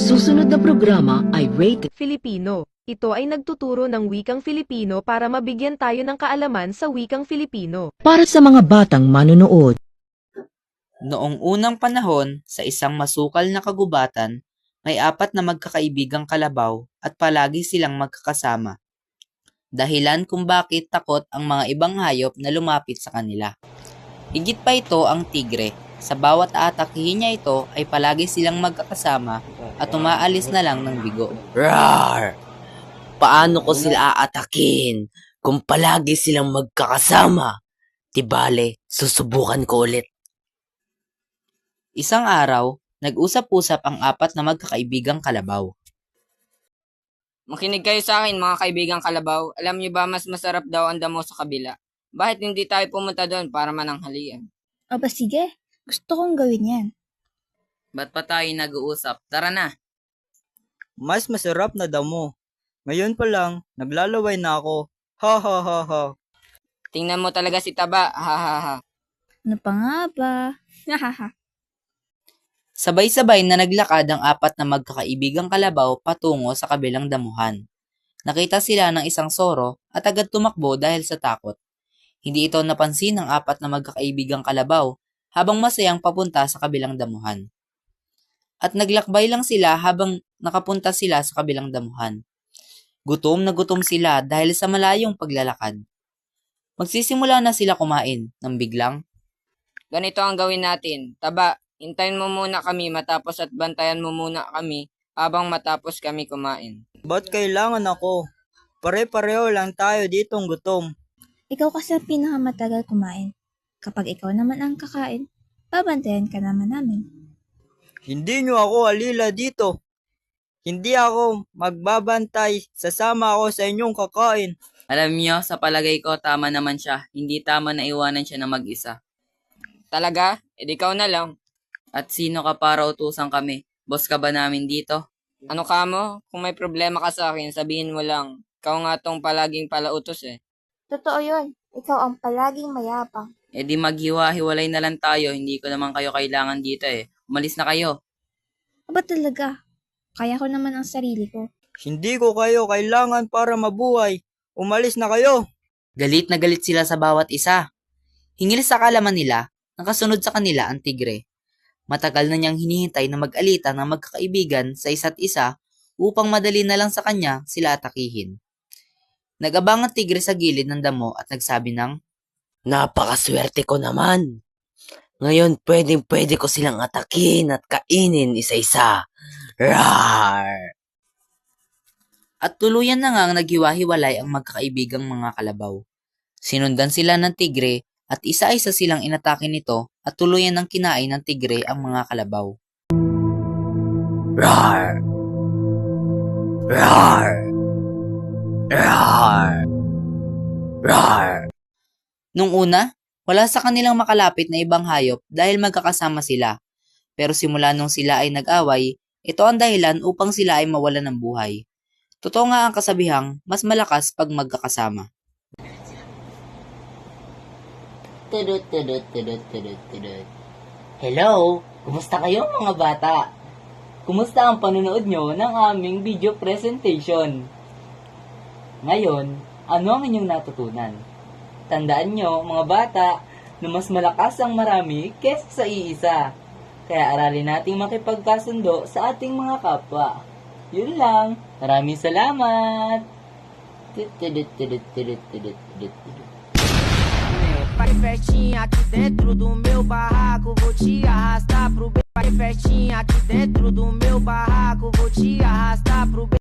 susunod na programa ay rated Filipino. Ito ay nagtuturo ng wikang Filipino para mabigyan tayo ng kaalaman sa wikang Filipino. para sa mga batang manonood. Noong unang panahon, sa isang masukal na kagubatan, may 4 na magkakaibigang kalabaw at palagi silang magkakasama. Dahilan kung bakit takot ang mga ibang hayop na lumapit sa kanila. Higit pa ito ang tigre. Sa bawat aatakihin niya ito ay palagi silang magkakasama at umaalis na lang ng bigo. Rar! Paano ko sila aatakin kung palagi silang magkakasama? Tibale, susubukan ko ulit. Isang araw, nag-usap-usap ang 4 na magkakaibigang kalabaw. Makinig kayo sa akin mga kaibigang kalabaw. Alam niyo ba mas masarap daw ang damo sa kabila? Bakit hindi tayo pumunta doon para mananghalian? Aba sige, gusto kong gawin yan. Ba't pa tayo nag-uusap? Tara na! Mas masarap na damo. Ngayon pa lang, naglalaway na ako. Ha ha ha ha. Tingnan mo talaga si Taba, ha ha ha. Ano pa nga ba? Hahaha. Sabay-sabay na naglakad ang 4 na magkakaibigang kalabaw patungo sa kabilang damuhan. Nakita sila ng isang soro at agad tumakbo dahil sa takot. Hindi ito napansin ng 4 na magkakaibigang kalabaw habang masayang papunta sa kabilang damuhan. At naglakbay lang sila habang nakapunta sila sa kabilang damuhan. Gutom na gutom sila dahil sa malayong paglalakad. Magsisimula na sila kumain nang biglang, Ganito ang gawin natin. Taba, hintayin mo muna kami matapos at bantayan mo muna kami habang matapos kami kumain. Ba't kailangan ako? Pare-pareho lang tayo ditong gutom. Ikaw kasi ang pinakamatagal kumain. Kapag ikaw naman ang kakain, babantayan ka naman namin. Hindi nyo ako alila dito. Hindi ako magbabantay. Sasama ako sa inyong kakain. alam niyo, sa palagay ko tama naman siya. Hindi tama na iwanan siya na mag-isa. Talaga? Ikaw na lang. At sino ka para utusan kami? Boss ka ba namin dito? Ano ka mo? Kung may problema ka sa akin, sabihin mo lang. Ikaw nga tong palaging palautos eh. Totoo yun. Ikaw ang palaging mayabang. E di maghiwa-hiwalay na lang tayo. Hindi ko naman kayo kailangan dito eh. Umalis na kayo. Aba talaga, kaya ko naman ang sarili ko. Hindi ko kayo kailangan para mabuhay. Umalis na kayo. Galit na galit sila sa bawat isa. Hingil sa kalaman nila, nakasunod sa kanila ang tigre. Matagal na niyang hinihintay na mag-alita ng magkakaibigan sa isa't isa upang madali na lang sa kanya sila atakihin. Nag-abang ang tigre sa gilid ng damo at nagsabi ng, Napakaswerte ko naman. Ngayon pwede ko silang atakin at kainin isa-isa. Rar! at tuluyan na ngang naghiwa-hiwalay ang magkakaibigang mga kalabaw. Sinundan sila ng tigre at isa-isa silang inatake nito at tuluyan ng kinain ng tigre ang mga kalabaw. Rar! Rar! Rar! Rar! Nung una, wala sa kanilang makalapit na ibang hayop dahil magkakasama sila. Pero simula nung sila ay nag-away, ito ang dahilan upang sila ay mawalan ng buhay. Totoo nga ang kasabihang, mas malakas pag magkakasama. Hello! Kumusta kayo mga bata? Kumusta ang panonood nyo ng aming video presentation? Ngayon, ano ang inyong natutunan? Tandaan nyo mga bata na mas malakas ang marami kesa sa iisa. Kaya aralin nating makipagkasundo sa ating mga kapwa. Yun lang. Maraming salamat! Vai pertinho aqui dentro do meu barraco, vou te arrastar pro bem. Vai pertinho aqui dentro do meu barraco, vou te arrastar pro bem.